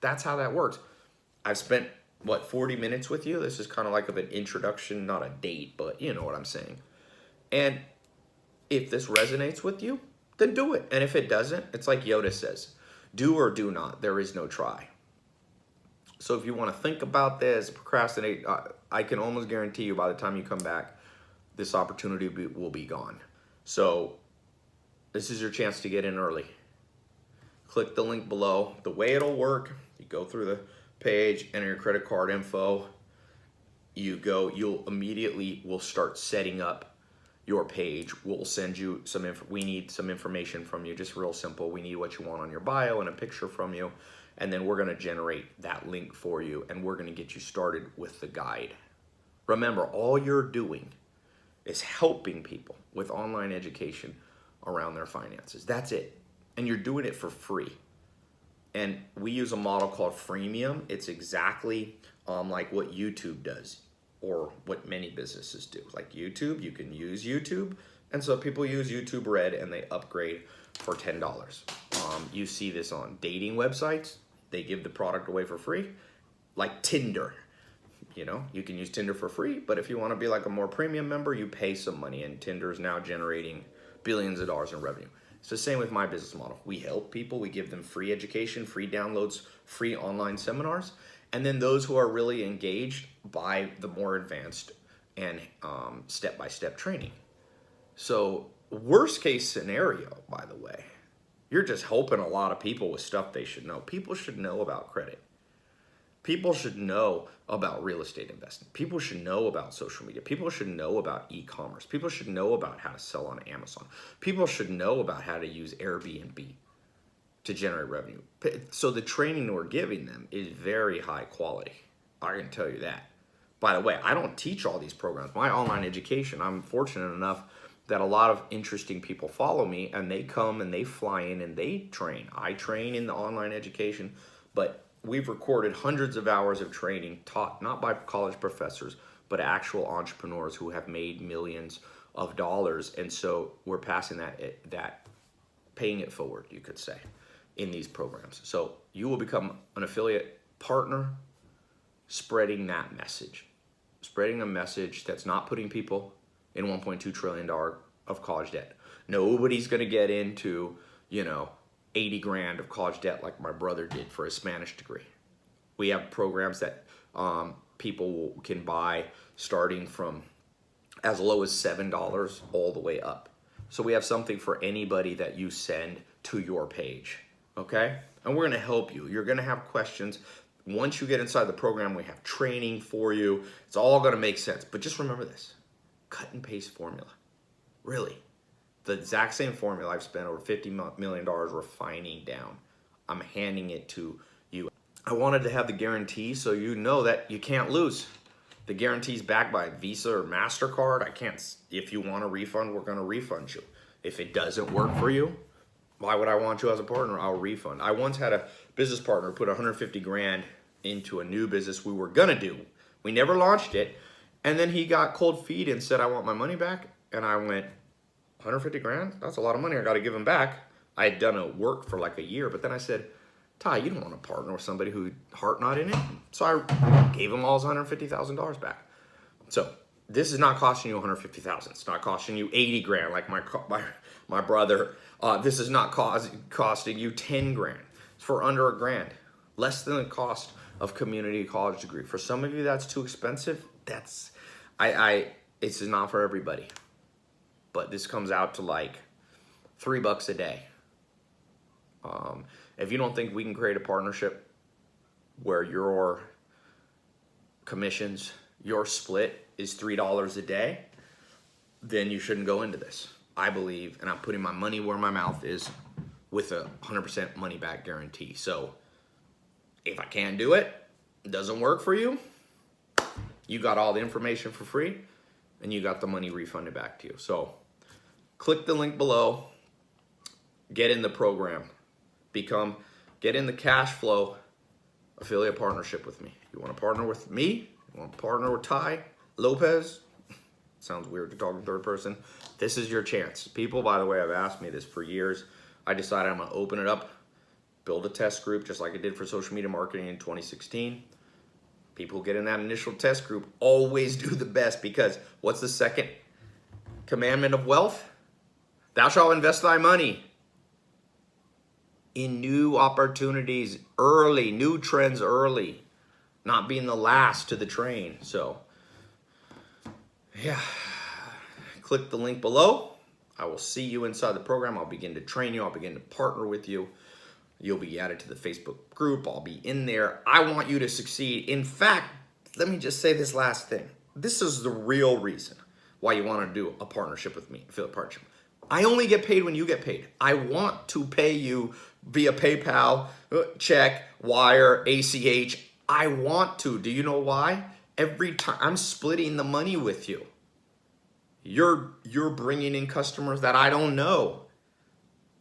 Speaker 1: that's how that works. I've spent, 40 minutes with you? This is kind of like an introduction, not a date, but you know what I'm saying. And if this resonates with you, then do it. And if it doesn't, it's like Yoda says, do or do not. There is no try. So if you want to think about this, procrastinate, I can almost guarantee you by the time you come back, this opportunity will be gone. So this is your chance to get in early. Click the link below. The way it'll work, you go through the page, enter your credit card info. You'll immediately, we'll start setting up your page. We'll send you we need some information from you, just real simple. We need what you want on your bio and a picture from you. And then we're gonna generate that link for you, and we're gonna get you started with the guide. Remember, all you're doing is helping people with online education around their finances. That's it. And you're doing it for free. And we use a model called freemium. It's exactly like what YouTube does, or what many businesses do. Like YouTube, you can use YouTube. And so people use YouTube Red and they upgrade for $10. You see this on dating websites. They give the product away for free, like Tinder. You can use Tinder for free, but if you want to be like a more premium member, you pay some money, and Tinder is now generating billions of dollars in revenue. It's the same with my business model. We help people, we give them free education, free downloads, free online seminars, and then those who are really engaged buy the more advanced and step-by-step training. So worst case scenario, by the way, you're just helping a lot of people with stuff they should know. People should know about credit. People should know about real estate investing. People should know about social media. People should know about e-commerce. People should know about how to sell on Amazon. People should know about how to use Airbnb to generate revenue. So the training we're giving them is very high quality. I can tell you that. By the way, I don't teach all these programs. My online education, I'm fortunate enough that a lot of interesting people follow me, and they come and they fly in and they train. I train in the online education, but we've recorded hundreds of hours of training taught not by college professors, but actual entrepreneurs who have made millions of dollars. And so we're passing that paying it forward, you could say, in these programs. So you will become an affiliate partner, spreading that message. Spreading a message that's not putting people in $1.2 trillion of college debt. Nobody's gonna get into, 80 grand of college debt like my brother did for his Spanish degree. We have programs that people can buy starting from as low as $7 all the way up. So we have something for anybody that you send to your page, okay? And we're gonna help you. You're gonna have questions. Once you get inside the program, we have training for you. It's all gonna make sense. But just remember this, cut and paste formula. Really, the exact same formula I've spent over $50 million refining down. I'm handing it to you. I wanted to have the guarantee so you know that you can't lose. The guarantee's backed by Visa or MasterCard. I can't, if you want a refund, we're gonna refund you. If it doesn't work for you, why would I want you as a partner? I'll refund. I once had a business partner put 150 grand into a new business we were gonna do. We never launched it. And then he got cold feet and said, I want my money back. And I went, 150 grand? That's a lot of money. I got to give him back. I had done a work for like a year, but then I said, Ty, you don't want to partner with somebody who heart not in it. So I gave him all his $150,000 back. So this is not costing you 150,000. It's not costing you 80 grand like my brother. This is not costing you 10 grand. It's for under a grand, less than the cost of community college degree. For some of you, that's too expensive. It's not for everybody. But this comes out to like $3 a day. If you don't think we can create a partnership where your commissions, your split is $3 a day, then you shouldn't go into this. I believe, and I'm putting my money where my mouth is with a 100% money back guarantee. So if I can't do it, it doesn't work for you, you got all the information for free and you got the money refunded back to you. So click the link below, get in the program, get in the Cashfloww affiliate partnership with me. You want to partner with me? You want to partner with Ty Lopez? Sounds weird to talk in third person. This is your chance. People, by the way, have asked me this for years. I decided I'm going to open it up, build a test group just like I did for social media marketing in 2016. People who get in that initial test group always do the best, because what's the second commandment of wealth? Thou shalt invest thy money in new opportunities early, new trends early, not being the last to the train. So, yeah, click the link below. I will see you inside the program. I'll begin to train you. I'll begin to partner with you. You'll be added to the Facebook group. I'll be in there. I want you to succeed. In fact, let me just say this last thing. This is the real reason why you want to do a partnership with me, affiliate partnership. I only get paid when you get paid. I want to pay you via PayPal, check, wire, ACH. I want to. Do you know why? Every time I'm splitting the money with you. You're bringing in customers that I don't know.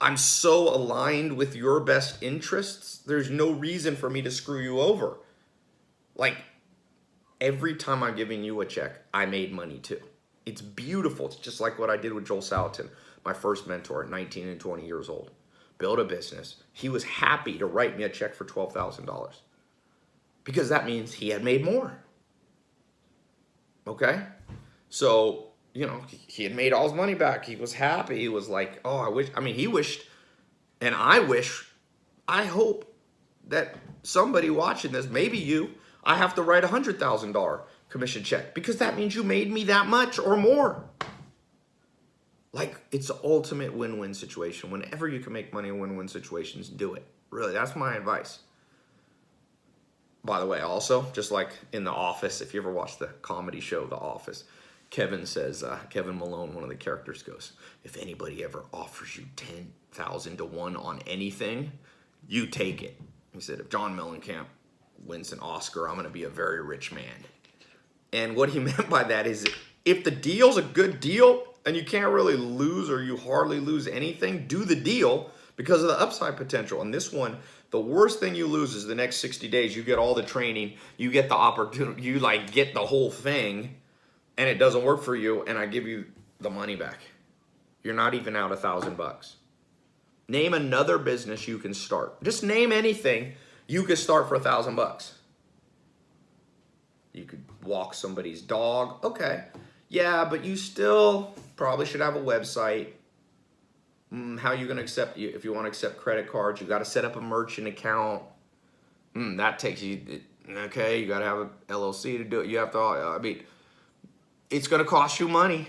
Speaker 1: I'm so aligned with your best interests. There's no reason for me to screw you over. Like, every time I'm giving you a check, I made money too. It's beautiful. It's just like what I did with Joel Salatin, my first mentor at 19 and 20 years old. Built a business. He was happy to write me a check for $12,000 because that means he had made more. Okay? So, he had made all his money back. He was happy. He was like, oh, he wished, and I hope that somebody watching this, maybe you, I have to write a $100,000 commission check because that means you made me that much or more. Like, it's the ultimate win-win situation. Whenever you can make money in win-win situations, do it. Really, that's my advice. By the way, also, just like in The Office, if you ever watch the comedy show The Office, Kevin says, Kevin Malone, one of the characters, goes, if anybody ever offers you 10,000 to 1 on anything, you take it. He said, if John Mellencamp wins an Oscar, I'm going to be a very rich man. And what he meant by that is, if the deal's a good deal and you can't really lose or you hardly lose anything, do the deal because of the upside potential. And this one, the worst thing you lose is the next 60 days. You get all the training, you get the opportunity, you get the whole thing, and it doesn't work for you, and I give you the money back. You're not even out $1,000. Name another business you can start. Just name anything you could start for $1,000. You could walk somebody's dog. Okay. Yeah, but you still probably should have a website. How are you going to accept, if you want to accept credit cards, you got to set up a merchant account. That takes you, okay, you got to have an LLC to do it. You have to, I mean, it's going to cost you money.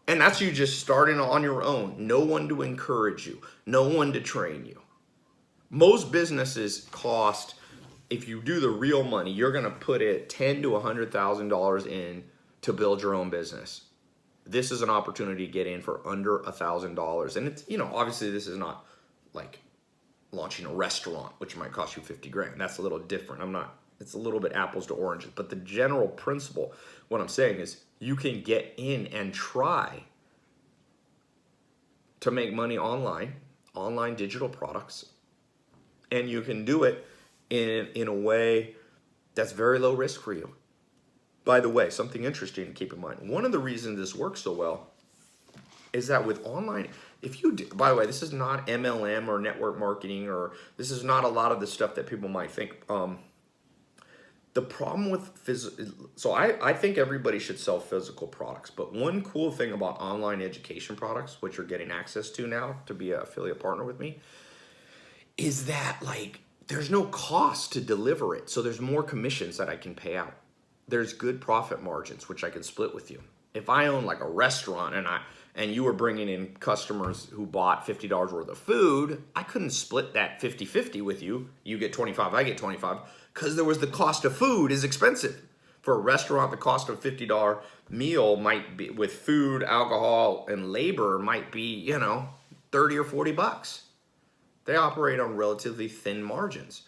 Speaker 1: And that's you just starting on your own. No one to encourage you. No one to train you. Most businesses cost, if you do the real money, you're going to put it $10,000 to $100,000 in to build your own business. This is an opportunity to get in for under $1,000. And it's, obviously this is not like launching a restaurant, which might cost you 50 grand. That's a little different. It's a little bit apples to oranges. But the general principle, what I'm saying is you can get in and try to make money online digital products. And you can do it in a way that's very low risk for you. By the way, something interesting to keep in mind. One of the reasons this works so well is that with online, by the way, this is not MLM or network marketing, or this is not a lot of the stuff that people might think. The problem with so I think everybody should sell physical products, but one cool thing about online education products, which you're getting access to now to be an affiliate partner with me, is that there's no cost to deliver it. So there's more commissions that I can pay out. There's good profit margins, which I can split with you. If I own a restaurant and you were bringing in customers who bought $50 worth of food, I couldn't split that 50-50 with you. You get 25, I get 25, because there was the cost of food is expensive. For a restaurant, the cost of a $50 meal might be, with food, alcohol, and labor, might be, 30 or 40 bucks. They operate on relatively thin margins.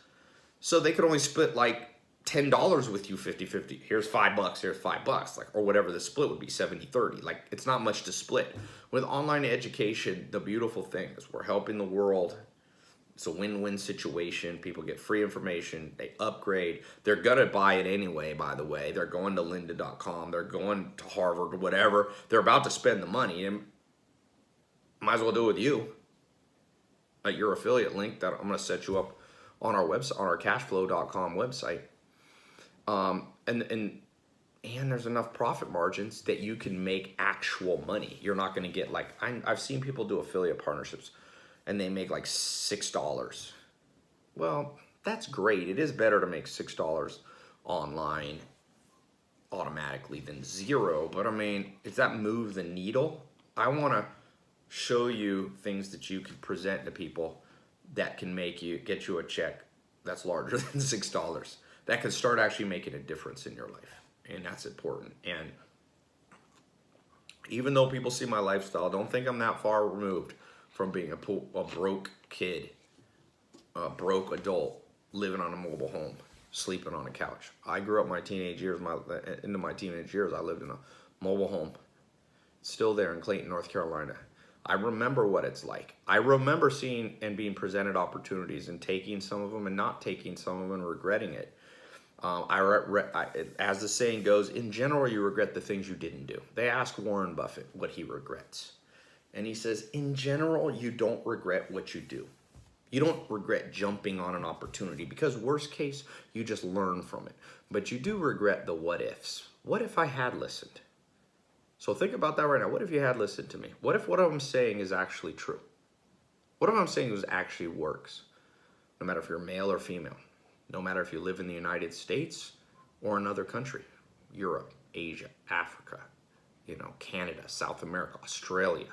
Speaker 1: So they could only split $10 with you 50-50. Here's $5, here's $5, or whatever the split would be, 70-30. It's not much to split. With online education, the beautiful thing is we're helping the world. It's a win-win situation. People get free information, they upgrade. They're gonna buy it anyway, by the way. They're going to lynda.com, they're going to Harvard or whatever. They're about to spend the money, and might as well do it with you. At your affiliate link that I'm gonna set you up on our website, on our cashflow.com website. And there's enough profit margins that you can make actual money. You're not going to get I've seen people do affiliate partnerships and they make $6. Well, that's great. It is better to make $6 online automatically than zero. But does that move the needle? I want to show you things that you can present to people that can get you a check that's larger than $6. That can start actually making a difference in your life. And that's important. And even though people see my lifestyle, don't think I'm that far removed from being a broke kid, a broke adult, living on a mobile home, sleeping on a couch. I grew up into my teenage years, I lived in a mobile home. Still there in Clayton, North Carolina. I remember what it's like. I remember seeing and being presented opportunities and taking some of them and not taking some of them and regretting it. As the saying goes, in general, you regret the things you didn't do. They ask Warren Buffett what he regrets. And he says, in general, you don't regret what you do. You don't regret jumping on an opportunity because worst case, you just learn from it. But you do regret the what ifs. What if I had listened? So think about that right now. What if you had listened to me? What if what I'm saying is actually true? What if I'm saying it actually works? No matter if you're male or female. No matter if you live in the United States or another country, Europe, Asia, Africa, Canada, South America, Australia.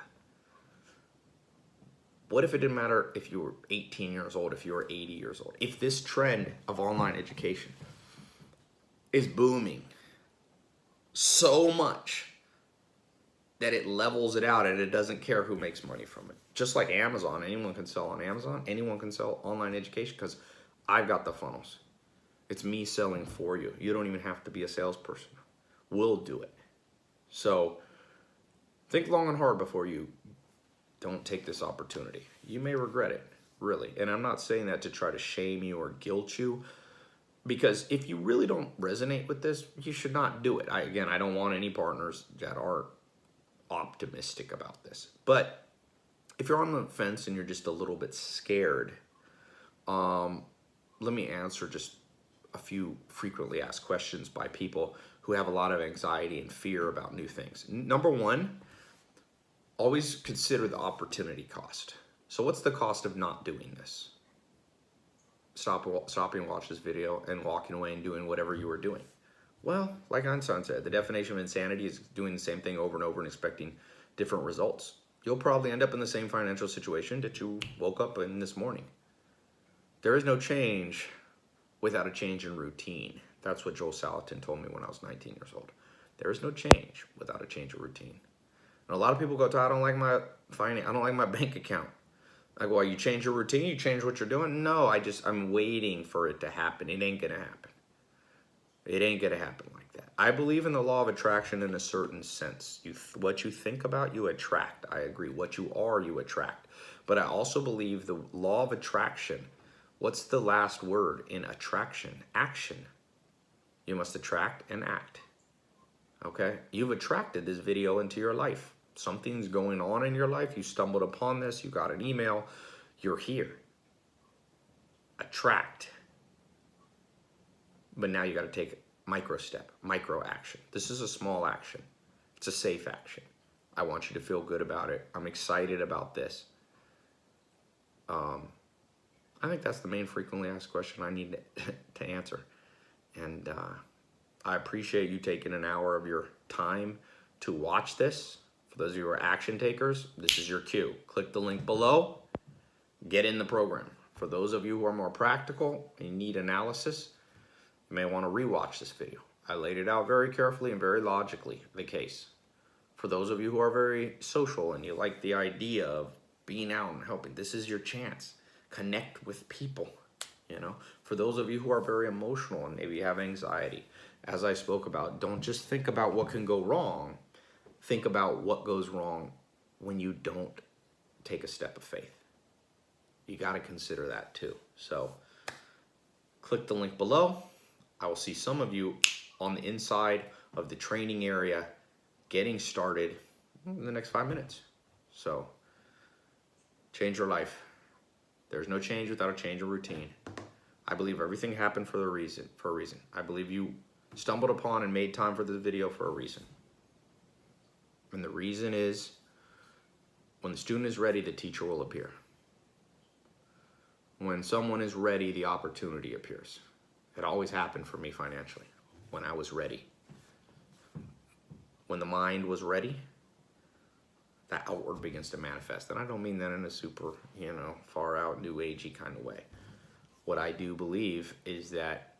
Speaker 1: What if it didn't matter if you were 18 years old, if you were 80 years old? If this trend of online education is booming so much that it levels it out and it doesn't care who makes money from it. Just like Amazon, anyone can sell on Amazon, anyone can sell online education because I've got the funnels. It's me selling for you. You don't even have to be a salesperson. We'll do it. So think long and hard before you don't take this opportunity. You may regret it, really. And I'm not saying that to try to shame you or guilt you, because if you really don't resonate with this, you should not do it. I don't want any partners that are optimistic about this. But if you're on the fence and you're just a little bit scared, let me answer just a few frequently asked questions by people who have a lot of anxiety and fear about new things. Number one, always consider the opportunity cost. So what's the cost of not doing this? Stopping, watch this video and walking away and doing whatever you were doing. Well, like Einstein said, the definition of insanity is doing the same thing over and over and expecting different results. You'll probably end up in the same financial situation that you woke up in this morning. There is no change without a change in routine. That's what Joel Salatin told me when I was 19 years old. There is no change without a change of routine. And a lot of people go, I don't like my bank account. I go, well, you change your routine, you change what you're doing? No, I'm waiting for it to happen. It ain't gonna happen. It ain't gonna happen like that. I believe in the law of attraction in a certain sense. What you think about, you attract. I agree. What you are, you attract. But I also believe the law of attraction. What's the last word in attraction? Action. You must attract and act. Okay? You've attracted this video into your life. Something's going on in your life. You stumbled upon this. You got an email. You're here. Attract. But now you got to take a micro step, micro action. This is a small action. It's a safe action. I want you to feel good about it. I'm excited about this. I think that's the main frequently asked question I need to answer. And I appreciate you taking an hour of your time to watch this. For those of you who are action takers, this is your cue. Click the link below. Get in the program. For those of you who are more practical and need analysis, you may want to rewatch this video. I laid it out very carefully and very logically, the case. For those of you who are very social and you like the idea of being out and helping, this is your chance. Connect with people, you know. For those of you who are very emotional and maybe have anxiety, as I spoke about, don't just think about what can go wrong. Think about what goes wrong when you don't take a step of faith. You got to consider that too. So click the link below. I will see some of you on the inside of the training area getting started in the next 5 minutes. So change your life. There's no change without a change of routine. I believe everything happened for a reason. I believe you stumbled upon and made time for this video for a reason. And the reason is, when the student is ready, the teacher will appear. When someone is ready, the opportunity appears. It always happened for me financially, when I was ready. When the mind was ready, that outward begins to manifest. And I don't mean that in a super, far out, new agey kind of way. What I do believe is that,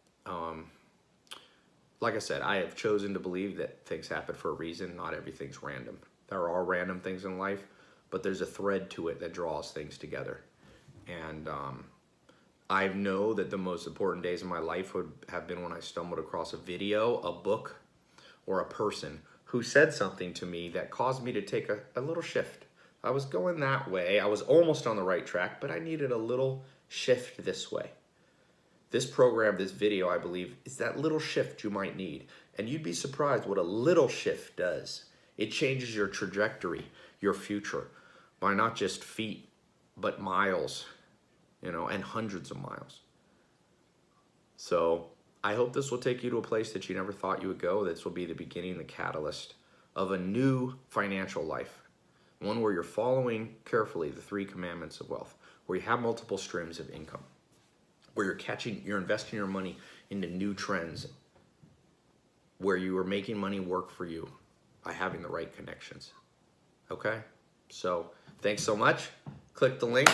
Speaker 1: like I said, I have chosen to believe that things happen for a reason. Not everything's random. There are random things in life, but there's a thread to it that draws things together. And I know that the most important days of my life would have been when I stumbled across a video, a book, or a person who said something to me that caused me to take a little shift. I was going that way. I was almost on the right track, but I needed a little shift this way. This program, this video, I believe, is that little shift you might need. And you'd be surprised what a little shift does. It changes your trajectory, your future, by not just feet, but miles, and hundreds of miles. So I hope this will take you to a place that you never thought you would go. This will be the beginning, the catalyst of a new financial life. One where you're following carefully the 3 commandments of wealth, where you have multiple streams of income, where you're investing your money into new trends, where you are making money work for you by having the right connections. Okay? So thanks so much. Click the link.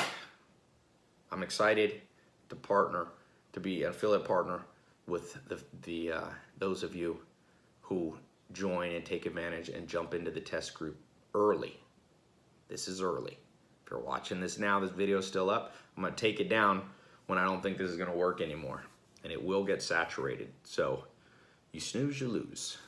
Speaker 1: I'm excited to be an affiliate partner with those of you who join and take advantage and jump into the test group early. This is early. If you're watching this now, this video is still up. I'm going to take it down when I don't think this is going to work anymore. And it will get saturated. So you snooze, you lose.